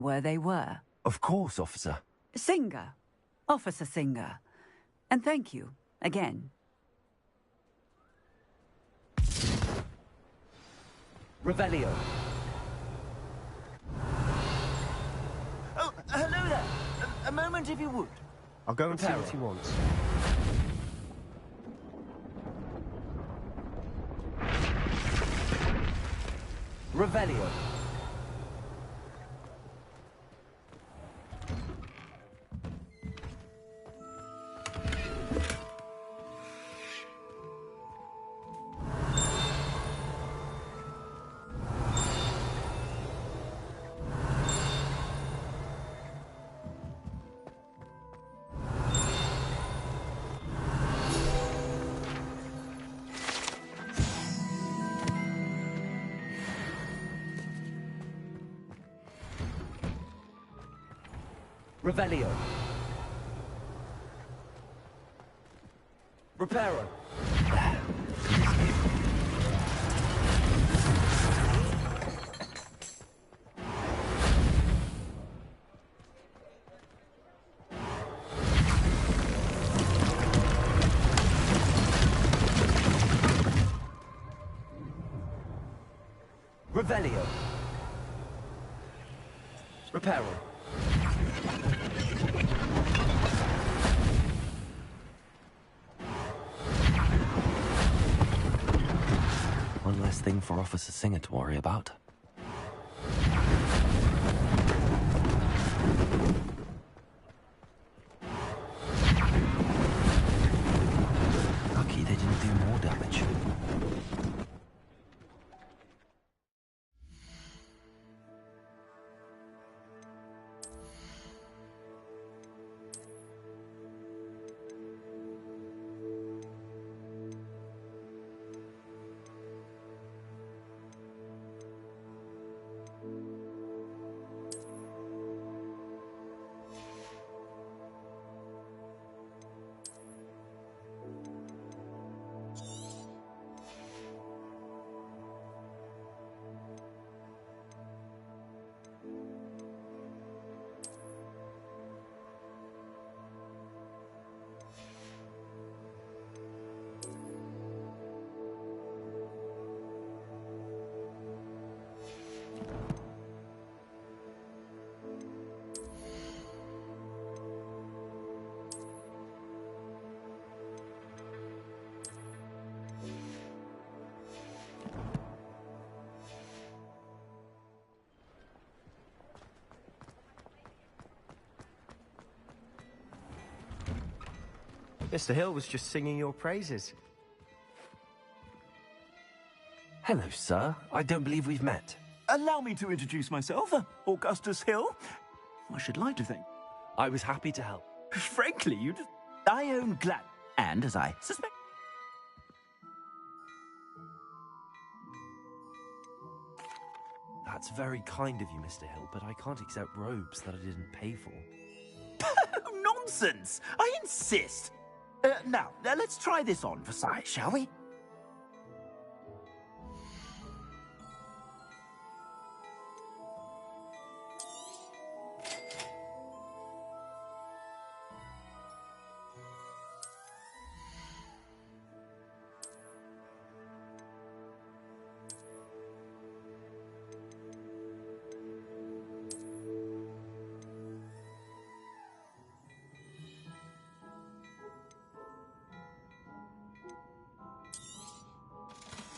where they were. Of course, officer. Singer. Officer Singer. And thank you, again. Revelio. Oh, hello there. A moment, if you would. I'll go and see what he wants. Revelio. Revelio. Reparo. Revelio. Reparo. One less thing for Officer Singer to worry about. Lucky they didn't do more damage. Mr. Hill was just singing your praises. Hello, sir. I don't believe we've met. Allow me to introduce myself, Augustus Hill. I should like to think. I was happy to help. Frankly, I own Glad, and as I suspect... That's very kind of you, Mr. Hill, but I can't accept robes that I didn't pay for. Nonsense! I insist! Now, let's try this on for size, shall we?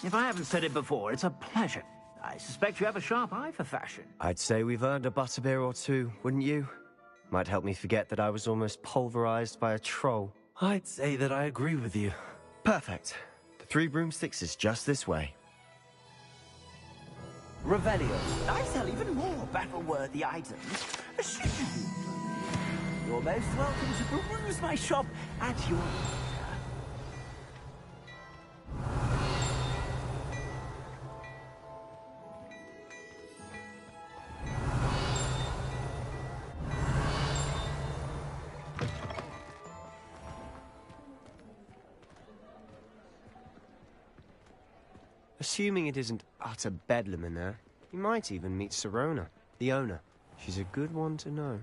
If I haven't said it before, it's a pleasure. I suspect you have a sharp eye for fashion. I'd say we've earned a butterbeer or two, wouldn't you? Might help me forget that I was almost pulverized by a troll. I'd say that I agree with you. Perfect. The 3 broomsticks is just this way. Revelio. I sell even more battle-worthy items. Should you be interested? You're most welcome to peruse my shop at your leisure. Assuming it isn't utter bedlam in there, you might even meet Sirona, the owner. She's a good one to know.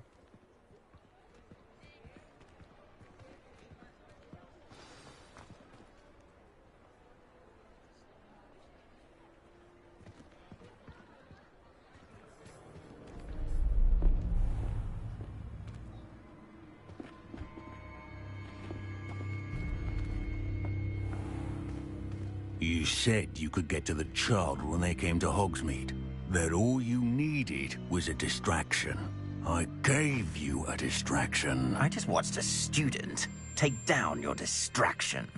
You said you could get to the child when they came to Hogsmeade. That all you needed was a distraction. I gave you a distraction. I just watched a student take down your distraction.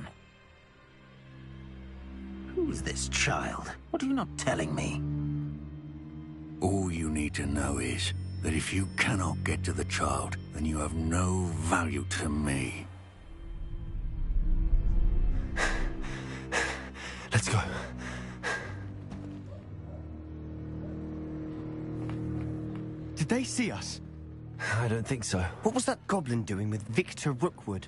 Who's this child? What are you not telling me? All you need to know is that if you cannot get to the child, then you have no value to me. Let's go. Did they see us? I don't think so. What was that goblin doing with Victor Rookwood?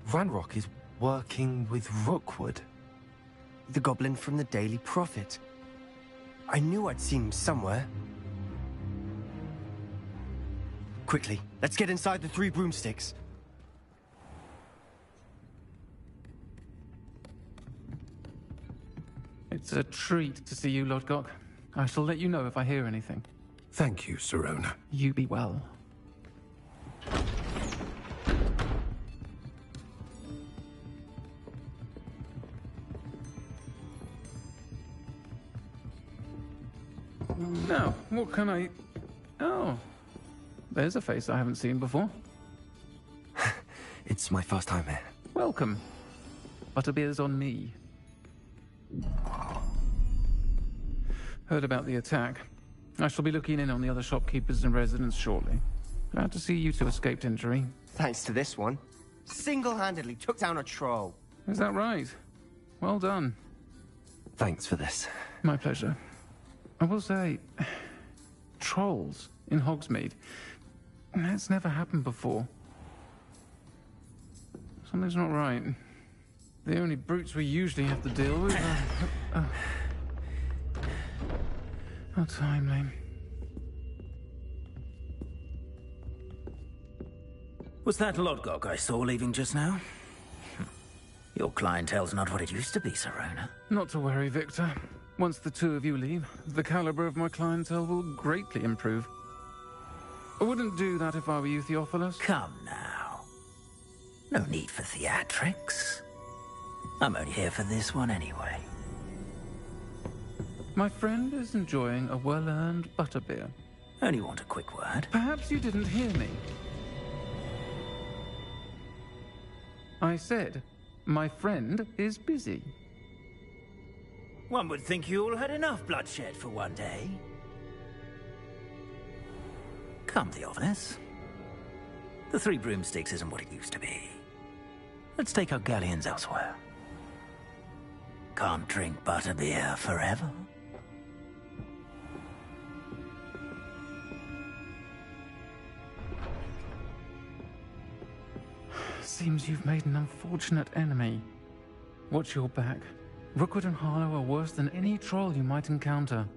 Ranrock is working with Rookwood. The goblin from the Daily Prophet. I knew I'd seen him somewhere. Quickly, let's get inside the Three Broomsticks. It's a treat to see you, Lodgok. I shall let you know if I hear anything. Thank you, Sirona. You be well. Now, what can I... Oh, there's a face I haven't seen before. It's my first time here. Welcome. Butterbeer's on me. Heard about the attack. I shall be looking in on the other shopkeepers and residents shortly. Glad to see you two escaped injury. Thanks to this one. Single-handedly took down a troll. Is that right? Well done. Thanks for this. My pleasure. I will say, trolls in Hogsmeade. That's never happened before. Something's not right. The only brutes we usually have to deal with are... How timely. Was that Lodgok I saw leaving just now? Your clientele's not what it used to be, Sirona. Not to worry, Victor. Once the two of you leave, the caliber of my clientele will greatly improve. I wouldn't do that if I were you, Theophilus. Come now. No need for theatrics. I'm only here for this one anyway. My friend is enjoying a well-earned butterbeer. Only want a quick word. Perhaps you didn't hear me. I said, my friend is busy. One would think you all had enough bloodshed for one day. Come, Theophilus. The Three Broomsticks isn't what it used to be. Let's take our galleons elsewhere. Can't drink butterbeer forever. Seems you've made an unfortunate enemy. Watch your back. Rookwood and Harlow are worse than any troll you might encounter.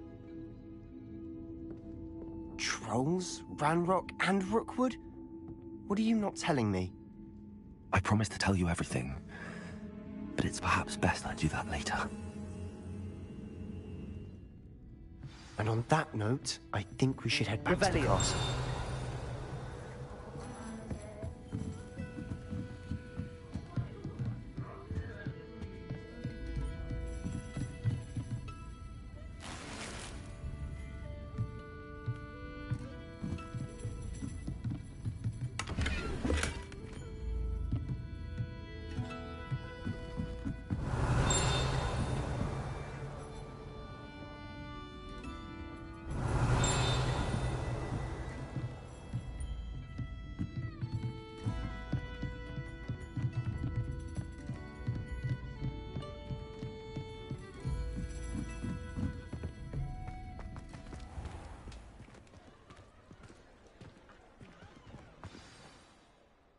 Trolls? Ranrock and Rookwood? What are you not telling me? I promised to tell you everything, but it's perhaps best I do that later. And on that note, I think we should head back to the castle.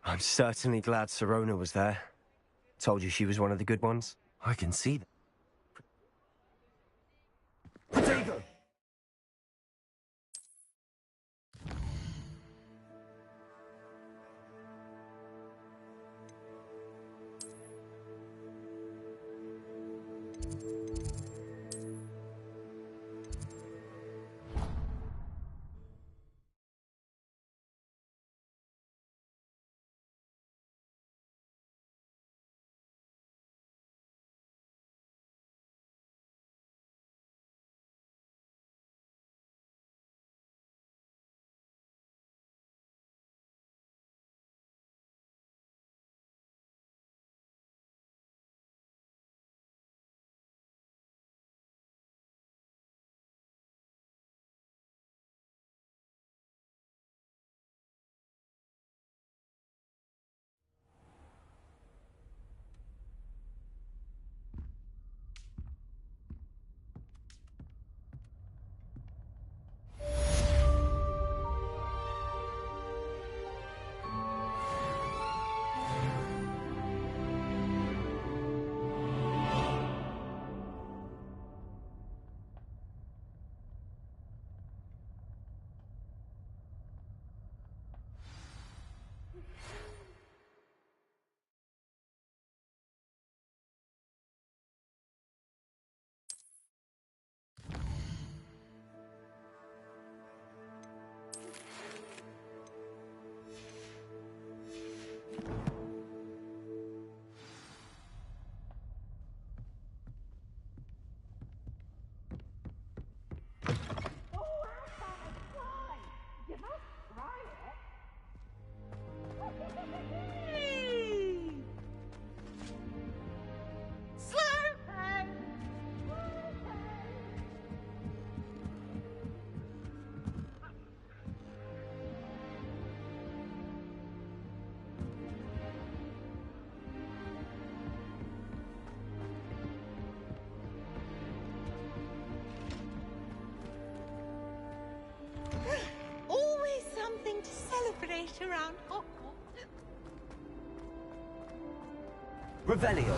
I'm certainly glad Sirona was there. Told you she was one of the good ones. I can see that. Revelio.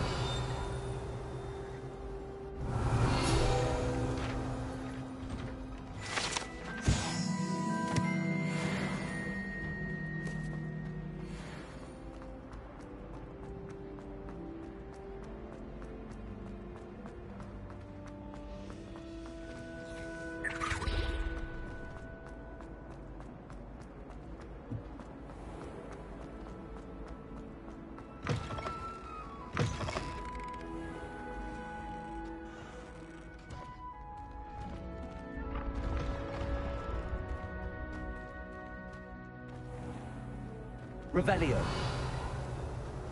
Revelio.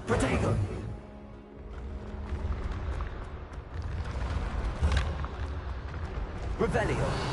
Protego. Revelio.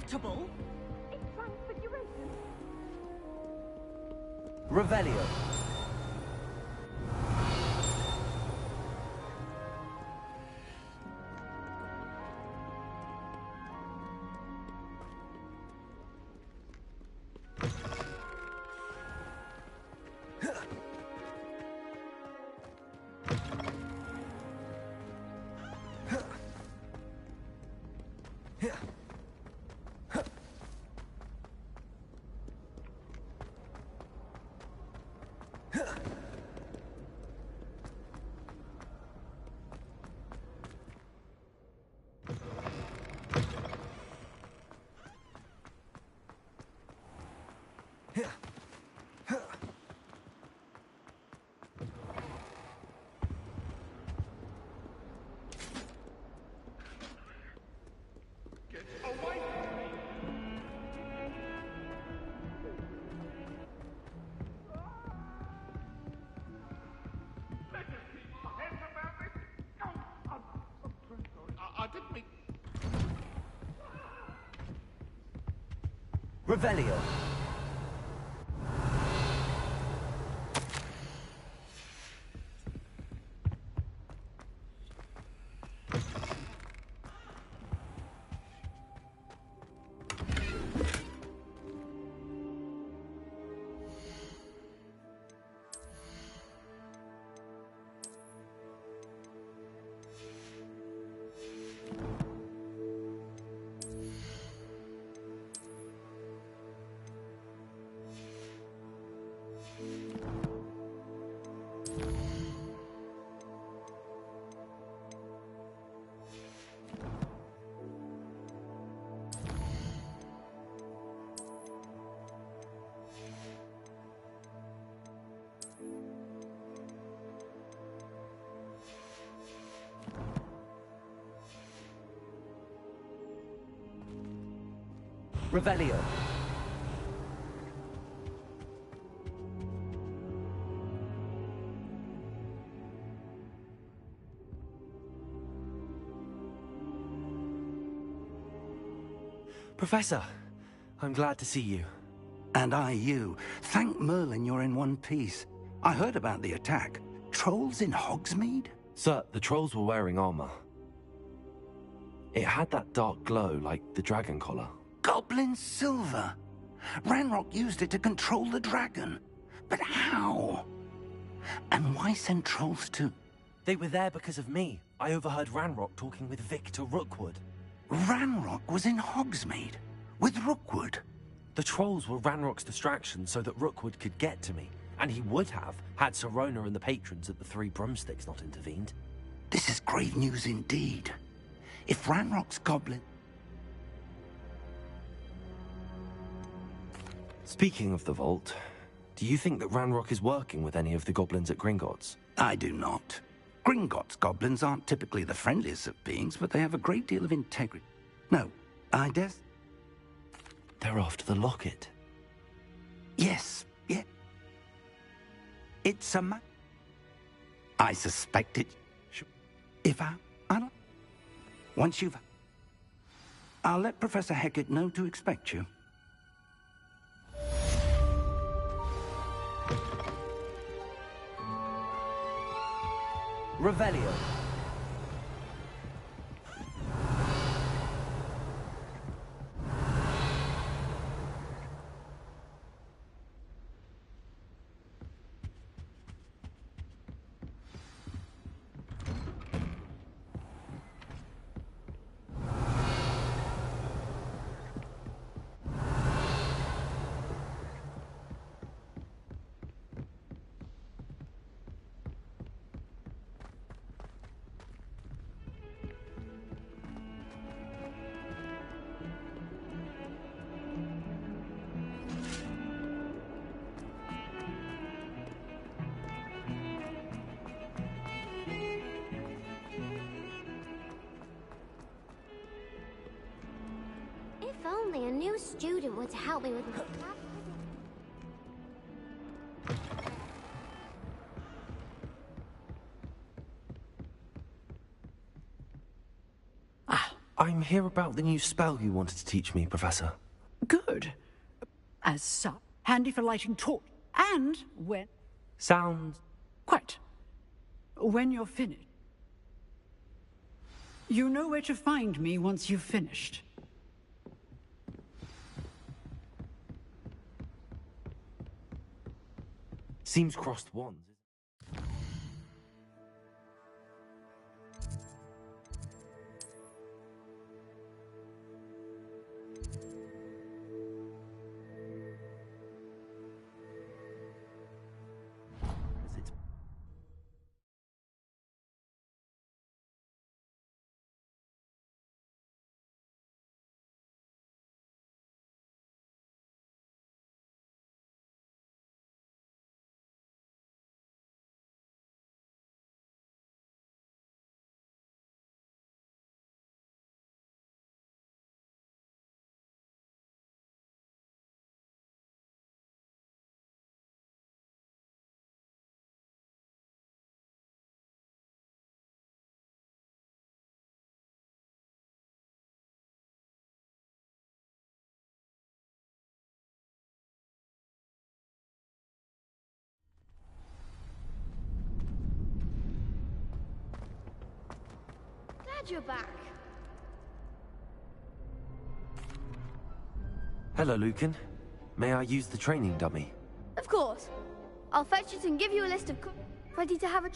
Acceptable? Transfiguration. Revelio. Revelio. Revelio. Professor, I'm glad to see you. And I you. Thank Merlin you're in one piece. I heard about the attack. Trolls in Hogsmeade? Sir, the trolls were wearing armor. It had that dark glow like the dragon collar. Goblin silver. Ranrock used it to control the dragon. But how? And why send trolls to... They were there because of me. I overheard Ranrock talking with Victor Rookwood. Ranrock was in Hogsmeade with Rookwood. The trolls were Ranrock's distraction so that Rookwood could get to me. And he would have, had Sirona and the patrons at the Three Broomsticks not intervened. This is grave news indeed. If Ranrock's goblin... Speaking of the Vault, do you think that Ranrock is working with any of the goblins at Gringotts? I do not. Gringotts goblins aren't typically the friendliest of beings, but they have a great deal of integrity. No, I guess... They're after the locket. Yes, yeah. It's a I suspect it. If I don't... Once you've... I'll let Professor Hecat know to expect you. Revelio. If only a new student would help me with my lab. I'm here about the new spell you wanted to teach me, Professor. Good. As such, handy for lighting torch. And when... Sounds... Quite. When you're finished. You know where to find me once you've finished. Seems crossed wands. Glad you're back. Hello, Lucan. May I use the training dummy? Of course. I'll fetch it and give you a list of ready to have a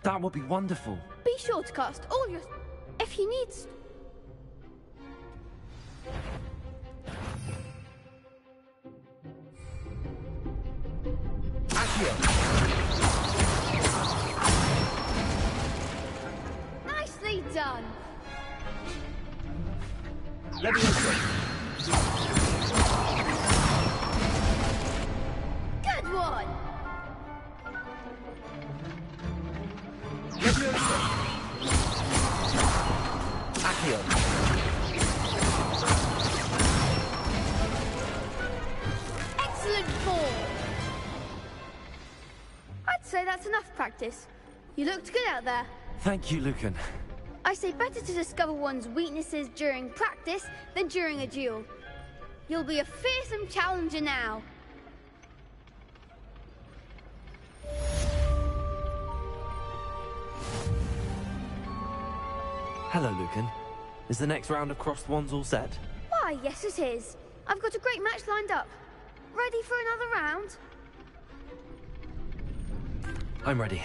That would be wonderful. Be sure to cast all your... If you need... Nicely done. Good one. Excellent form. I'd say that's enough practice. You looked good out there. Thank you, Lucan. I say better to discover one's weaknesses during practice than during a duel. You'll be a fearsome challenger now. Hello, Lucan. Is the next round of crossed wands all set? Why, yes it is. I've got a great match lined up. Ready for another round? I'm ready.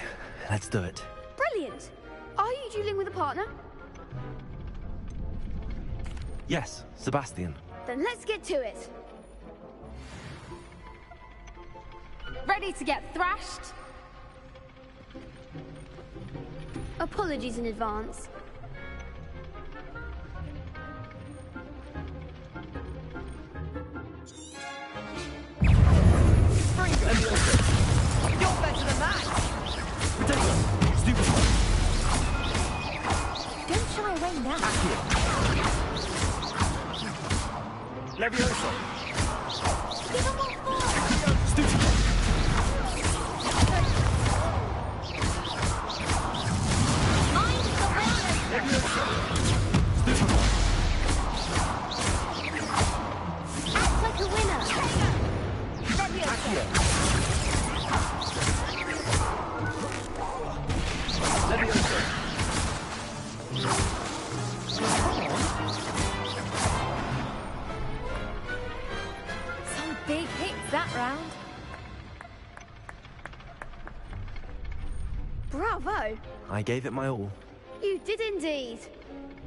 Let's do it. Brilliant. Are you dueling with a partner? Yes, Sebastian. Then let's get to it. Ready to get thrashed? Apologies in advance. You're better than that! Don't shy away now. Levioso. Give him what for! Mind the Act like a winner! Some big hits that round. Bravo! I gave it my all. You did indeed.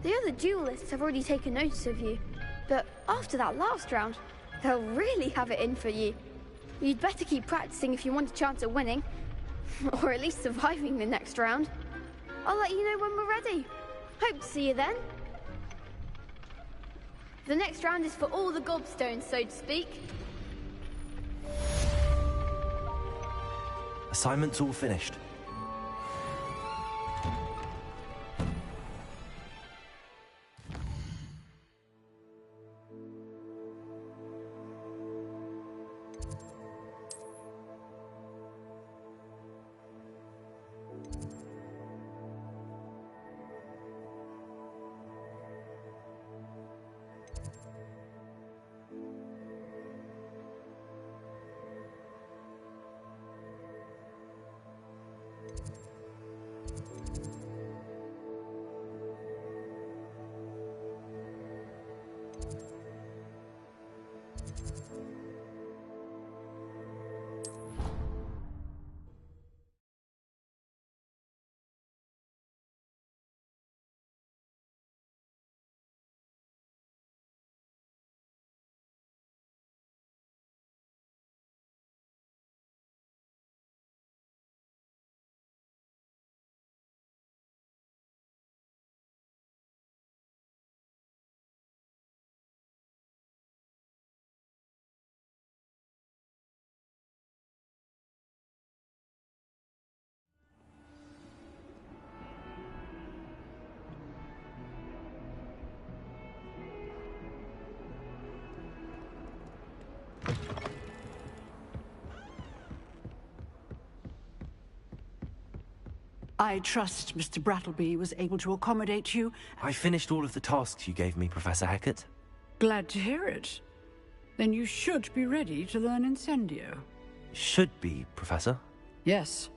The other duelists have already taken notice of you, but after that last round, they'll really have it in for you. You'd better keep practicing if you want a chance at winning, or at least surviving the next round. I'll let you know when we're ready. Hope to see you then. The next round is for all the gobstones, so to speak. Assignment's all finished. I trust Mr. Brattleby was able to accommodate you. I finished all of the tasks you gave me, Professor Hackett. Glad to hear it. Then you should be ready to learn Incendio. Should be, Professor. Yes.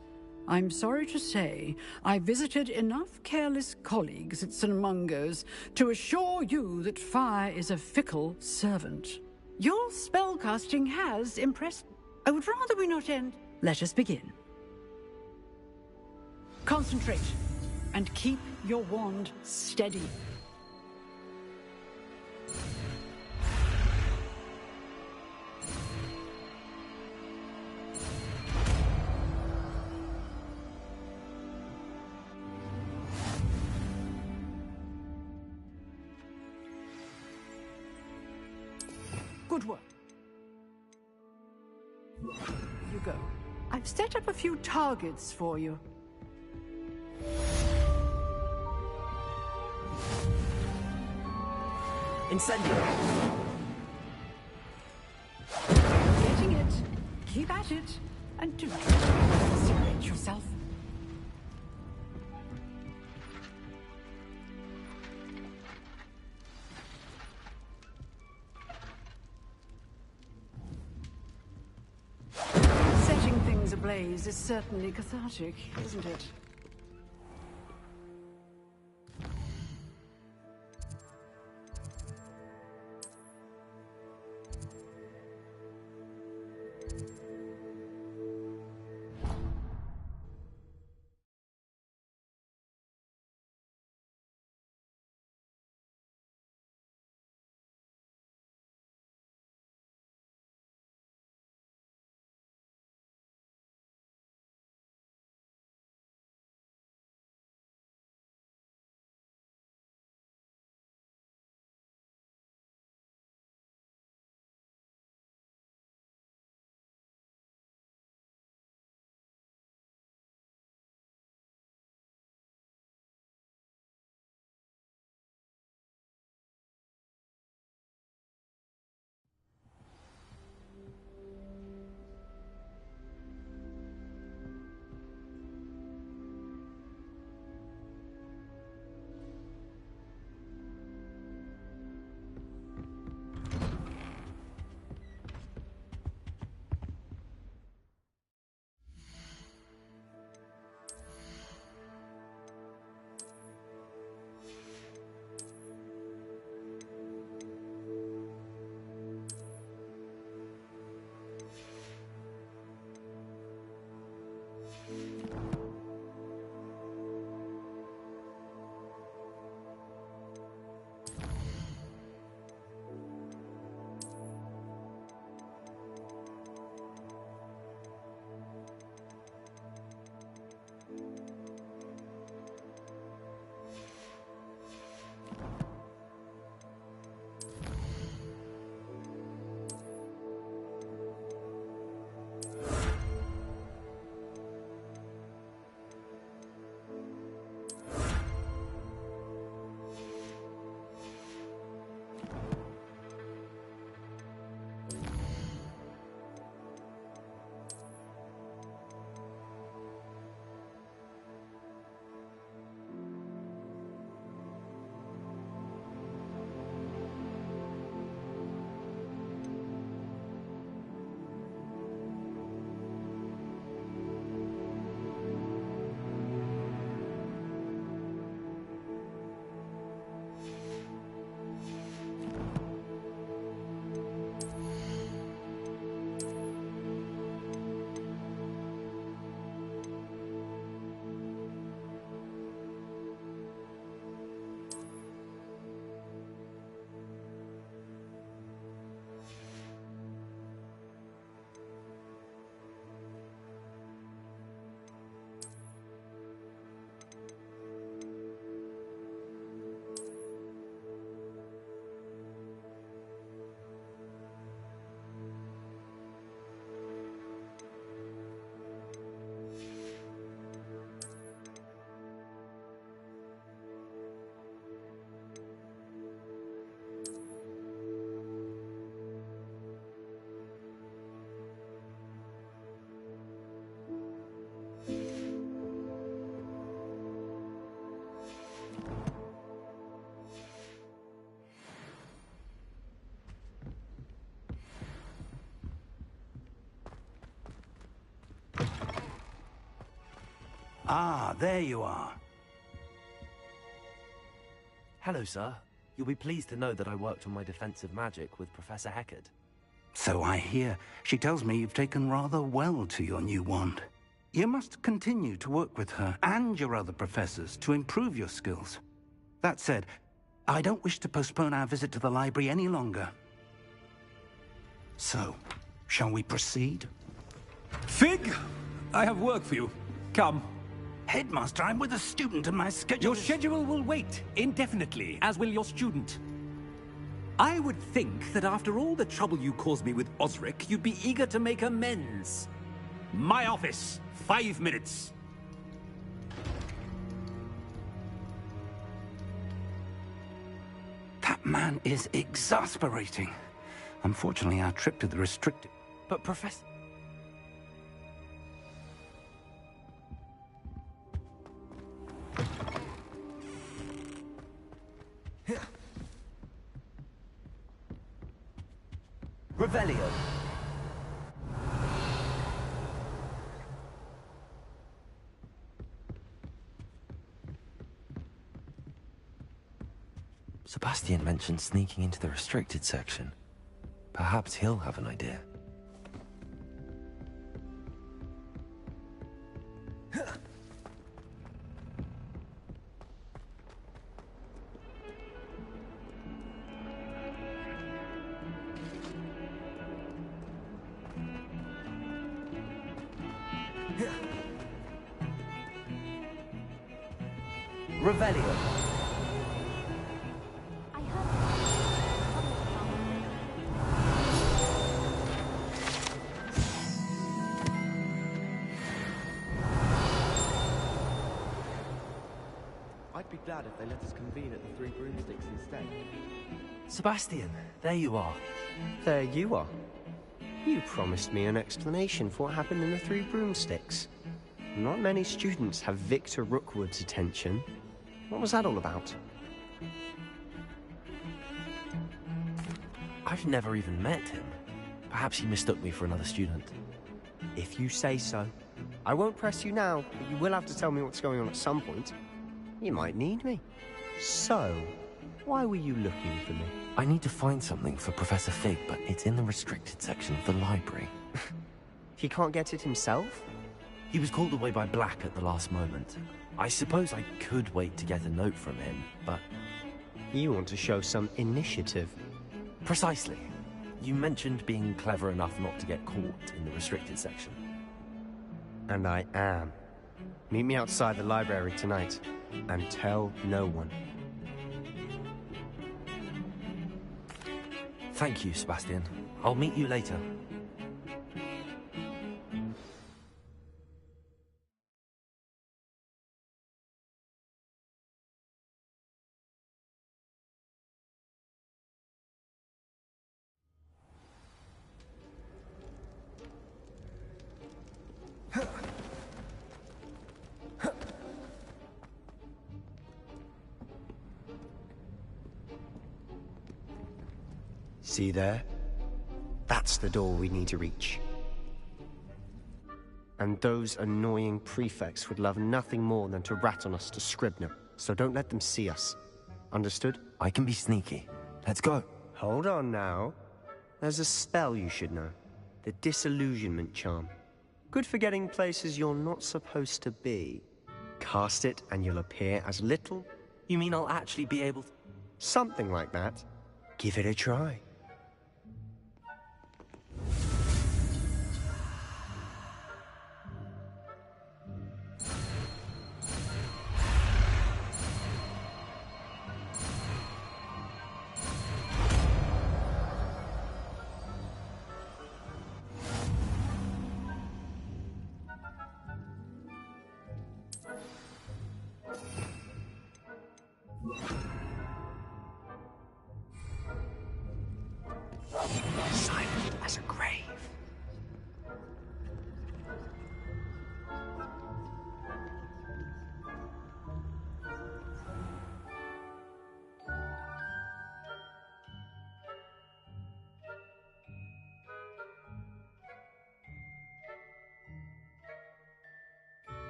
I'm sorry to say, I visited enough careless colleagues at St. Mungo's to assure you that fire is a fickle servant. Your spellcasting has impressed... I would rather we not end... Let us begin. Concentrate, and keep your wand steady. Good work. Here you go. I've set up a few targets for you. Incendio! Getting it. Keep at it. And do not incinerate yourself. Setting things ablaze is certainly cathartic, isn't it? Ah, there you are. Hello, sir. You'll be pleased to know that I worked on my defensive magic with Professor Heckard. So I hear. She tells me you've taken rather well to your new wand. You must continue to work with her and your other professors to improve your skills. That said, I don't wish to postpone our visit to the library any longer. So, shall we proceed? Fig, I have work for you. Come. Headmaster, I'm with a student and my schedule Your schedule will wait indefinitely, as will your student. I would think that after all the trouble you caused me with Osric, you'd be eager to make amends. My office, 5 minutes. That man is exasperating. Unfortunately, our trip to the restricted... But Professor... Revelio. Sebastian mentioned sneaking into the restricted section. Perhaps he'll have an idea. Revelio. I'd be glad if they let us convene at the Three Broomsticks instead. Sebastian, there you are. There you are. You promised me an explanation for what happened in the Three Broomsticks. Not many students have Victor Rookwood's attention. What was that all about? I've never even met him. Perhaps he mistook me for another student. If you say so. I won't press you now, but you will have to tell me what's going on at some point. You might need me. So, why were you looking for me? I need to find something for Professor Fig, but it's in the restricted section of the library. He can't get it himself? He was called away by Black at the last moment. I suppose I could wait to get a note from him, but... You want to show some initiative. Precisely. You mentioned being clever enough not to get caught in the restricted section. And I am. Meet me outside the library tonight, and tell no one. Thank you, Sebastian. I'll meet you later. See there? That's the door we need to reach. And those annoying prefects would love nothing more than to rat on us to Scribner, so don't let them see us. Understood? I can be sneaky. Let's go. Hold on now. There's a spell you should know. The Disillusionment Charm. Good for getting places you're not supposed to be. Cast it and you'll appear as little... You mean I'll actually be able to... Something like that. Give it a try.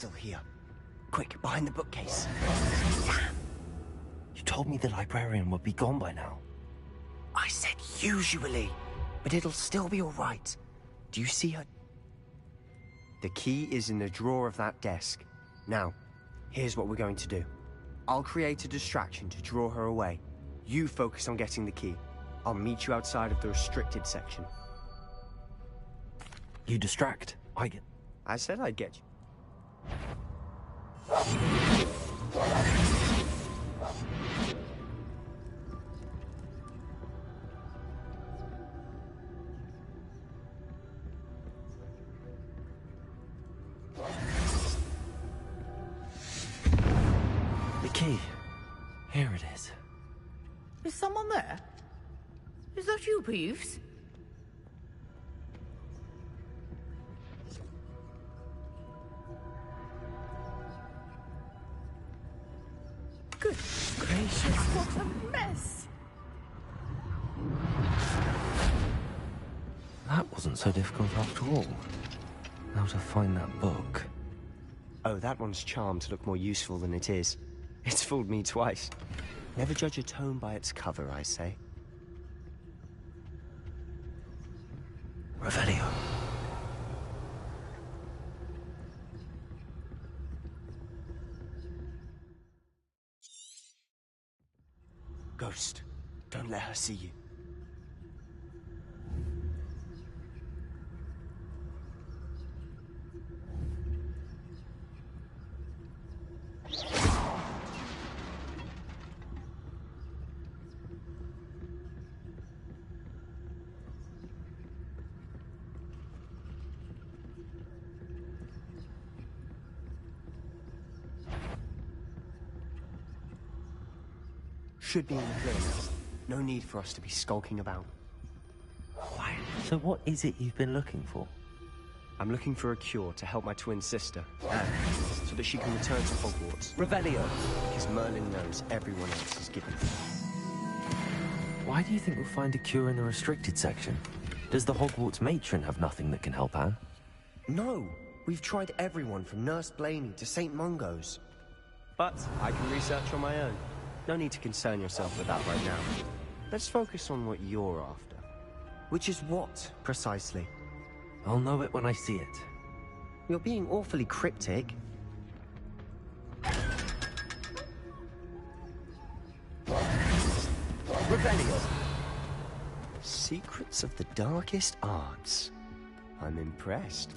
still here. Quick, behind the bookcase. You told me the librarian would be gone by now. I said usually, but it'll still be all right. Do you see her? The key is in the drawer of that desk. Now, here's what we're going to do. I'll create a distraction to draw her away. You focus on getting the key. I'll meet you outside of the restricted section. You distract. I get... I said I'd get you. The key. Here it is. Is someone there? Is that you, Peeves? Good gracious, what a mess! That wasn't so difficult after all. Now to find that book. Oh, that one's charmed to look more useful than it is. It's fooled me twice. Never judge a tome by its cover, I say. Revelio. Ghost, don't let her see you. Should be in the clear now. No need for us to be skulking about. Quiet. So what is it you've been looking for? I'm looking for a cure to help my twin sister, Anne, so that she can return to Hogwarts. Revelio. Because Merlin knows everyone else is given. Why do you think we'll find a cure in the restricted section? Does the Hogwarts matron have nothing that can help Anne? No! We've tried everyone from Nurse Blaney to St. Mungo's. But I can research on my own. No need to concern yourself with that right now. Let's focus on what you're after. Which is what, precisely? I'll know it when I see it. You're being awfully cryptic. Revelio. Secrets of the darkest arts. I'm impressed.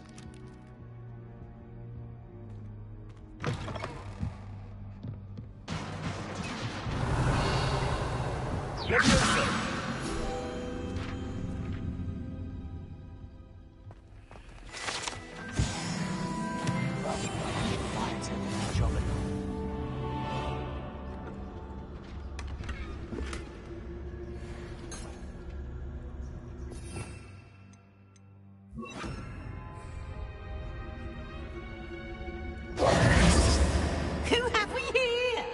Who have we here?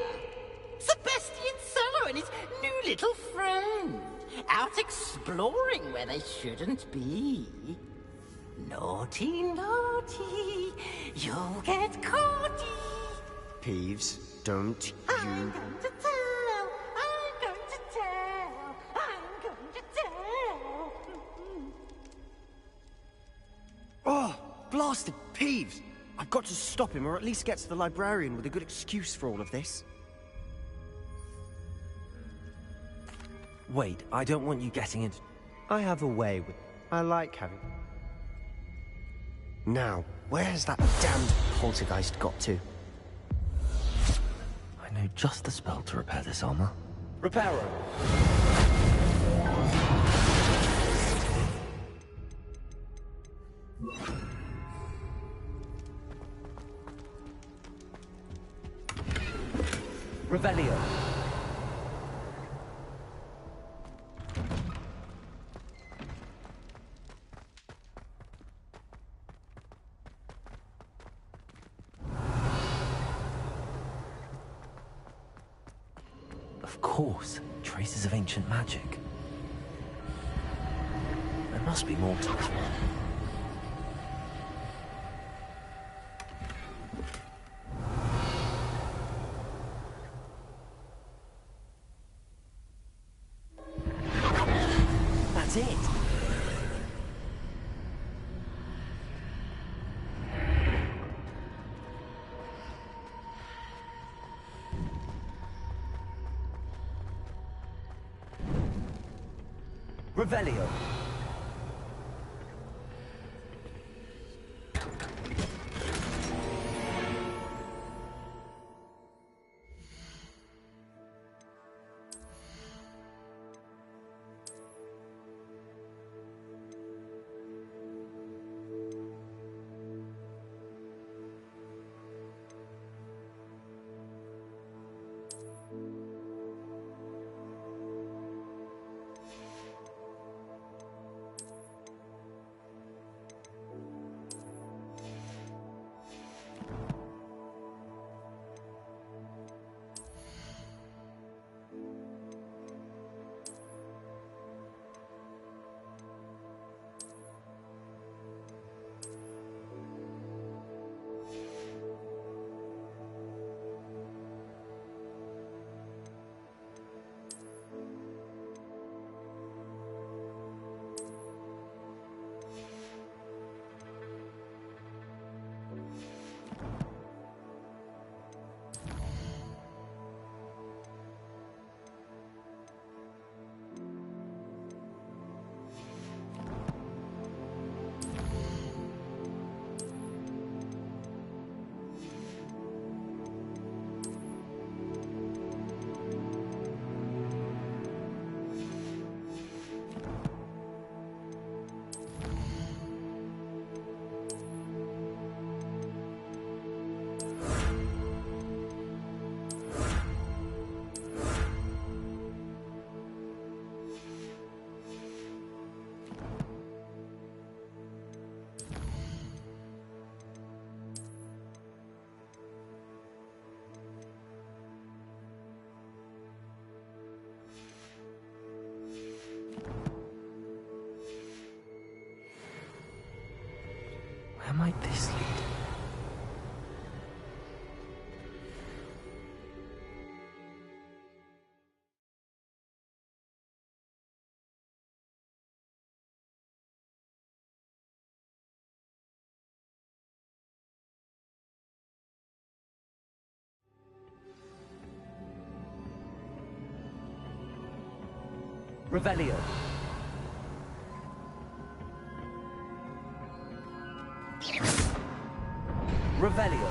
Sebastian Cello and his new little friend. Out exploring where they shouldn't be. Naughty, naughty, you'll get caughty. Peeves, don't you... I'm going to tell, I'm going to tell, I'm going to tell. Oh, blasted Peeves! I've got to stop him, or at least get to the librarian with a good excuse for all of this. Wait, I don't want you getting into... I have a way with... I like having... Now, where has that damned poltergeist got to? I know just the spell to repair this armor. Reparo. Revelio. Of course, traces of ancient magic. There must be more to this one. That's it. Revelio. Where might this lead? Revelio. Revelio.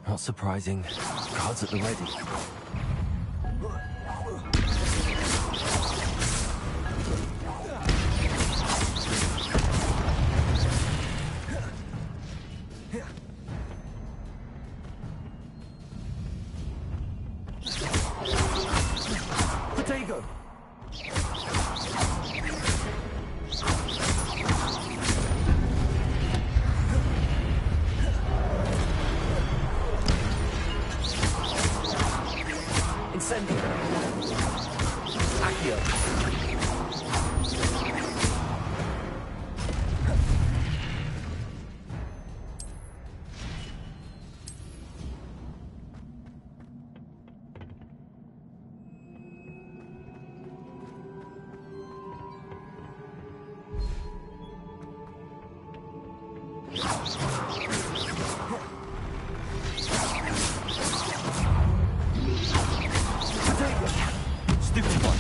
Not surprising. Guards at the ready. Potato. Incendio. Accio. Stupid one.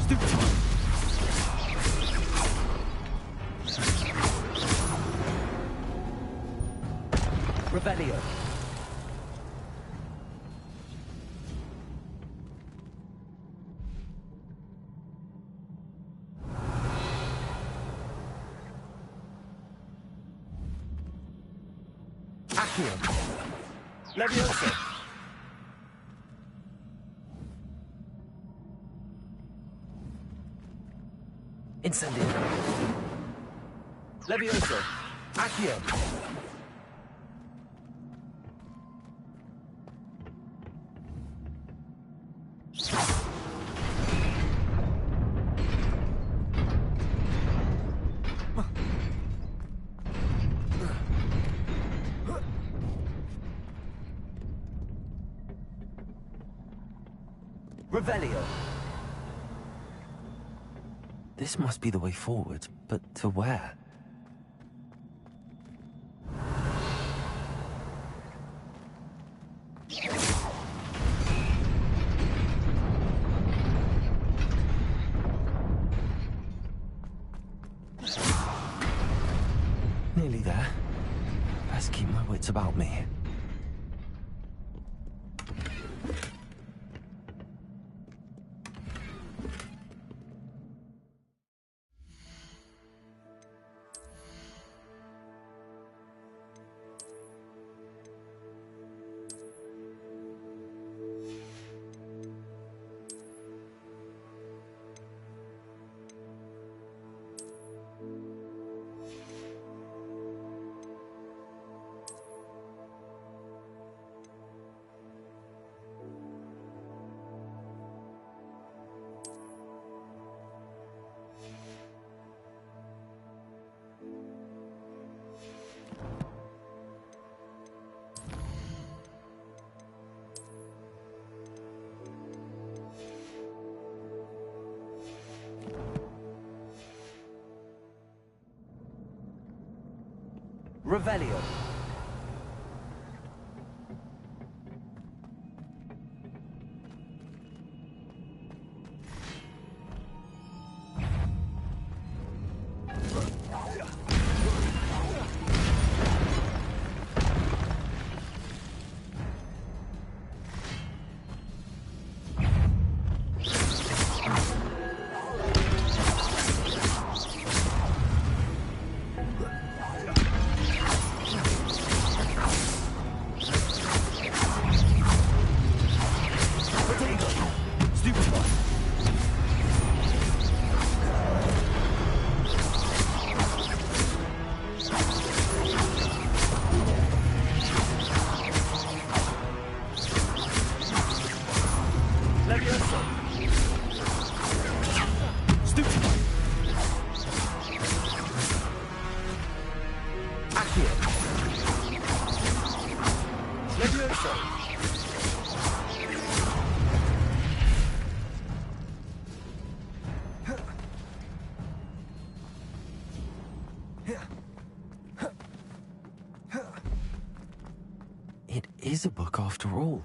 Stupid one. Revelio. Accio. Levioso. Incendio. Levioso. Accio. Revelio. This must be the way forward, but to where? Nearly there. Best keep my wits about me. Revelio. It is a book after all.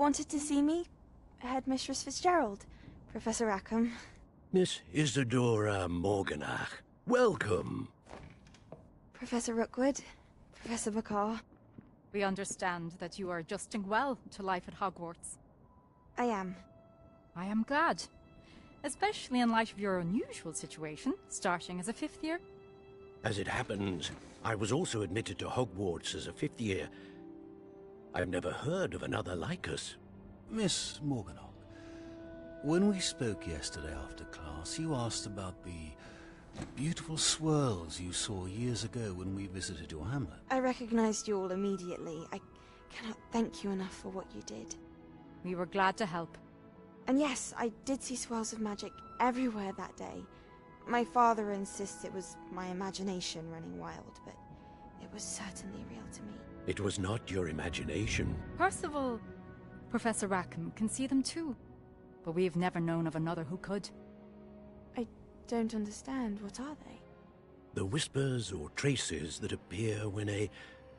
wanted to see me? Headmistress Fitzgerald, Professor Rackham. Miss Isadora Morganach, welcome. Professor Rookwood, Professor Bakar. We understand that you are adjusting well to life at Hogwarts. I am. I am glad. Especially in light of your unusual situation, starting as a 5th year. As it happens, I was also admitted to Hogwarts as a 5th year. I've never heard of another like us. Miss Morganach, when we spoke yesterday after class, you asked about the beautiful swirls you saw years ago when we visited your hamlet. I recognized you all immediately. I cannot thank you enough for what you did. We were glad to help. And yes, I did see swirls of magic everywhere that day. My father insists it was my imagination running wild, but it was certainly real to me. It was not your imagination. Percival, Professor Rackham can see them too. But we've never known of another who could. I don't understand. What are they? The whispers or traces that appear when a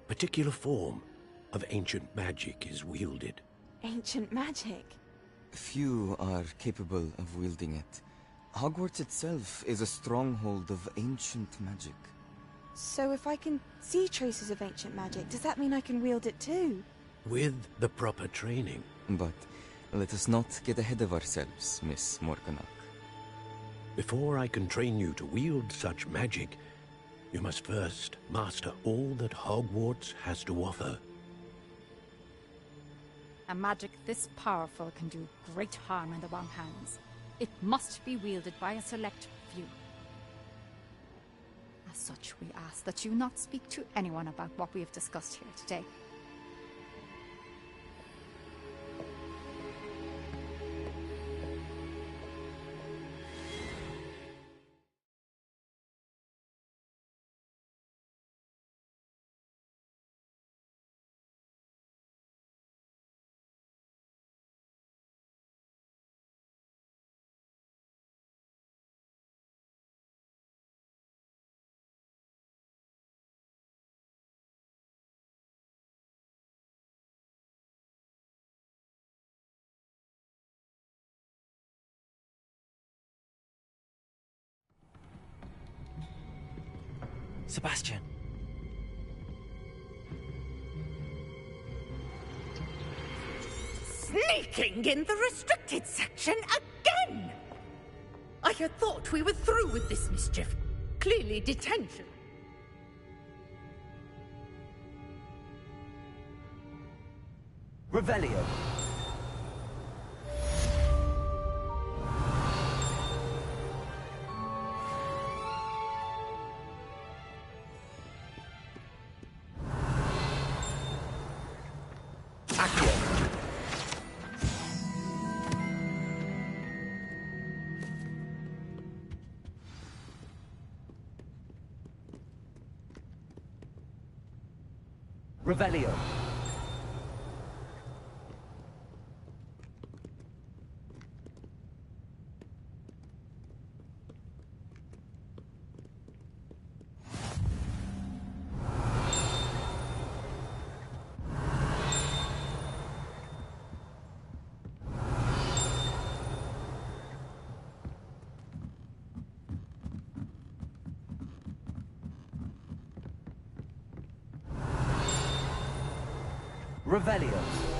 particular form of ancient magic is wielded. Ancient magic? Few are capable of wielding it. Hogwarts itself is a stronghold of ancient magic. So if I can see traces of ancient magic, does that mean I can wield it too? With the proper training. But let us not get ahead of ourselves, Miss Morganach. Before I can train you to wield such magic, you must first master all that Hogwarts has to offer. A magic this powerful can do great harm in the wrong hands. It must be wielded by a select few. As such, we ask that you not speak to anyone about what we have discussed here today. Sebastian. Sneaking in the restricted section again! I had thought we were through with this mischief. Clearly detention. Revelio. Revelio. Revelio.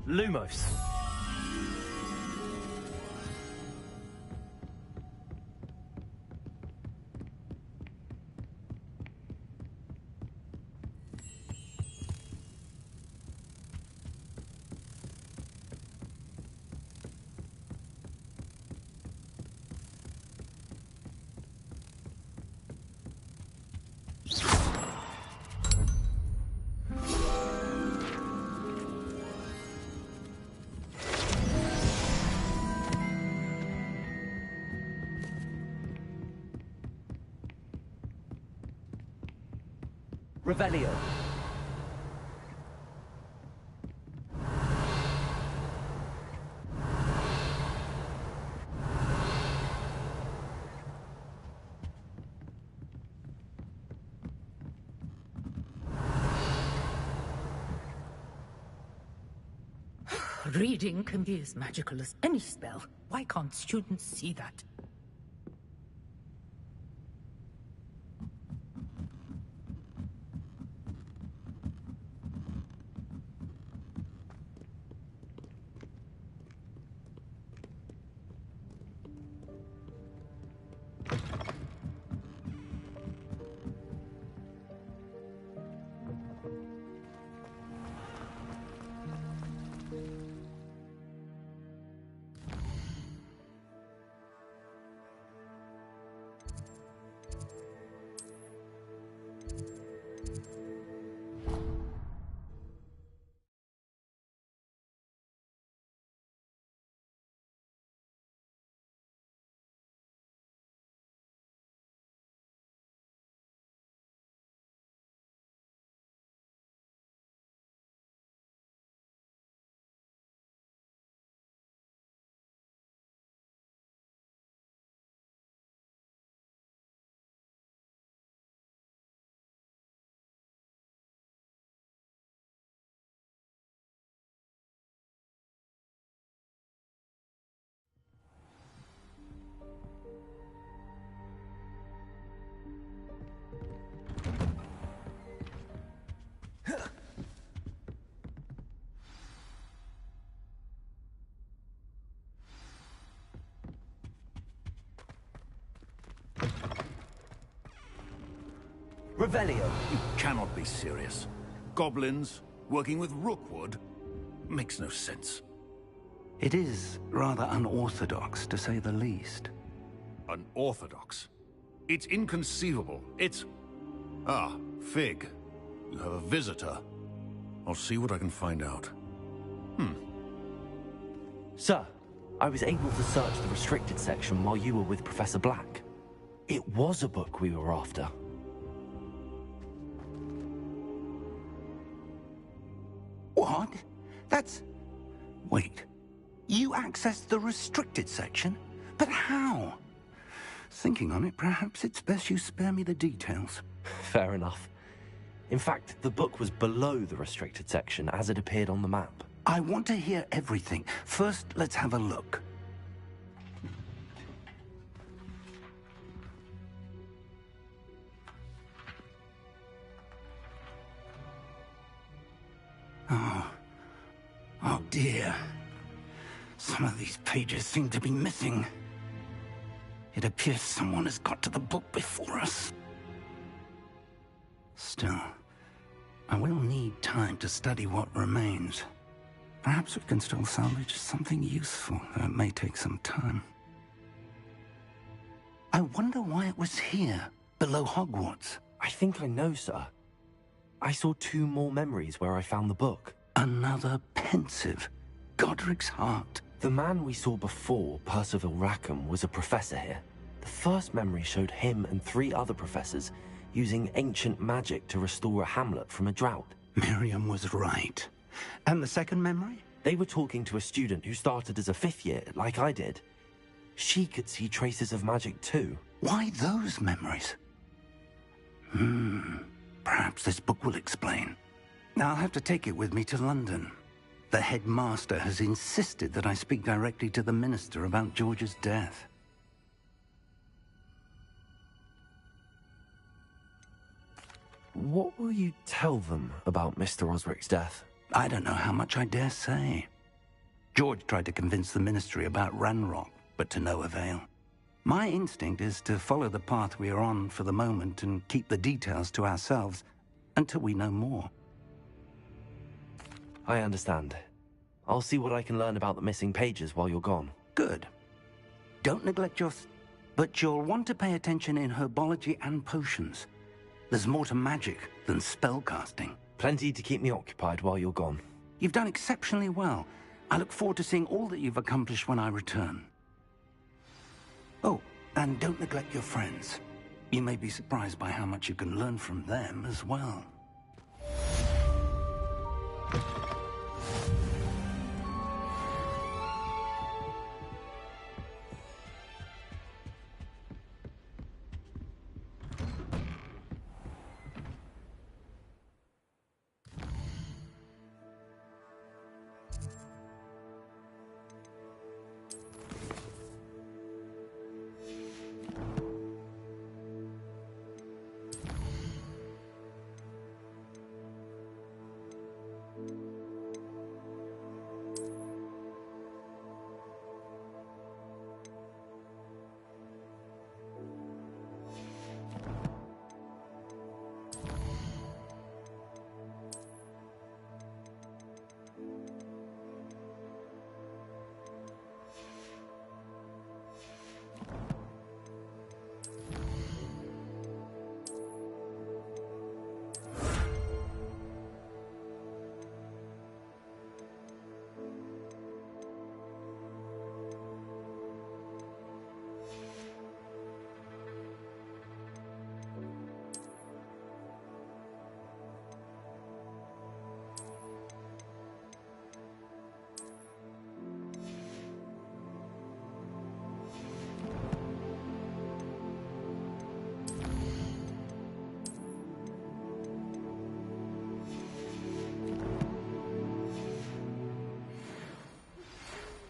Lumos. Revelio. Reading can be as magical as any spell. Why can't students see that? Revelio. You cannot be serious. Goblins working with Rookwood makes no sense. It is rather unorthodox, to say the least. Unorthodox? It's inconceivable. It's... Ah, Fig. You have a visitor. I'll see what I can find out. Sir, I was able to search the restricted section while you were with Professor Black. It was a book we were after. What? That's... Wait. You accessed the restricted section? But how? Thinking on it, perhaps it's best you spare me the details. Fair enough. In fact, the book was below the restricted section as it appeared on the map. I want to hear everything. First, let's have a look. Oh dear. Some of these pages seem to be missing. It appears someone has got to the book before us. Still, I will need time to study what remains. Perhaps we can still salvage something useful, though it may take some time. I wonder why it was here, below Hogwarts. I think I know, sir. I saw 2 more memories where I found the book. Another pensive. Godric's heart. The man we saw before, Percival Rackham, was a professor here. The first memory showed him and 3 other professors using ancient magic to restore a hamlet from a drought. Miriam was right. And the second memory? They were talking to a student who started as a 5th year, like I did. She could see traces of magic too. Why those memories? Perhaps this book will explain. I'll have to take it with me to London. The headmaster has insisted that I speak directly to the minister about George's death. What will you tell them about Mr. Osric's death? I don't know how much I dare say. George tried to convince the ministry about Ranrock, but to no avail. My instinct is to follow the path we are on for the moment and keep the details to ourselves until we know more. I understand. I'll see what I can learn about the missing pages while you're gone. Good. Don't neglect but you'll want to pay attention in herbology and potions. There's more to magic than spellcasting. Plenty to keep me occupied while you're gone. You've done exceptionally well. I look forward to seeing all that you've accomplished when I return. Oh, and don't neglect your friends. You may be surprised by how much you can learn from them as well.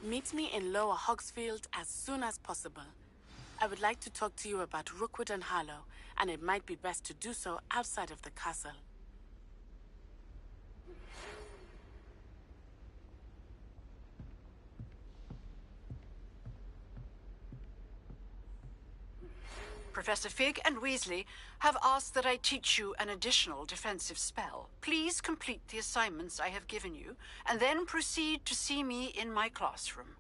Meet me in Lower Hogsfield as soon as possible. I would like to talk to you about Rookwood and Harlow, and it might be best to do so outside of the castle. Professor Fig and Weasley have asked that I teach you an additional defensive spell. Please complete the assignments I have given you, and then proceed to see me in my classroom.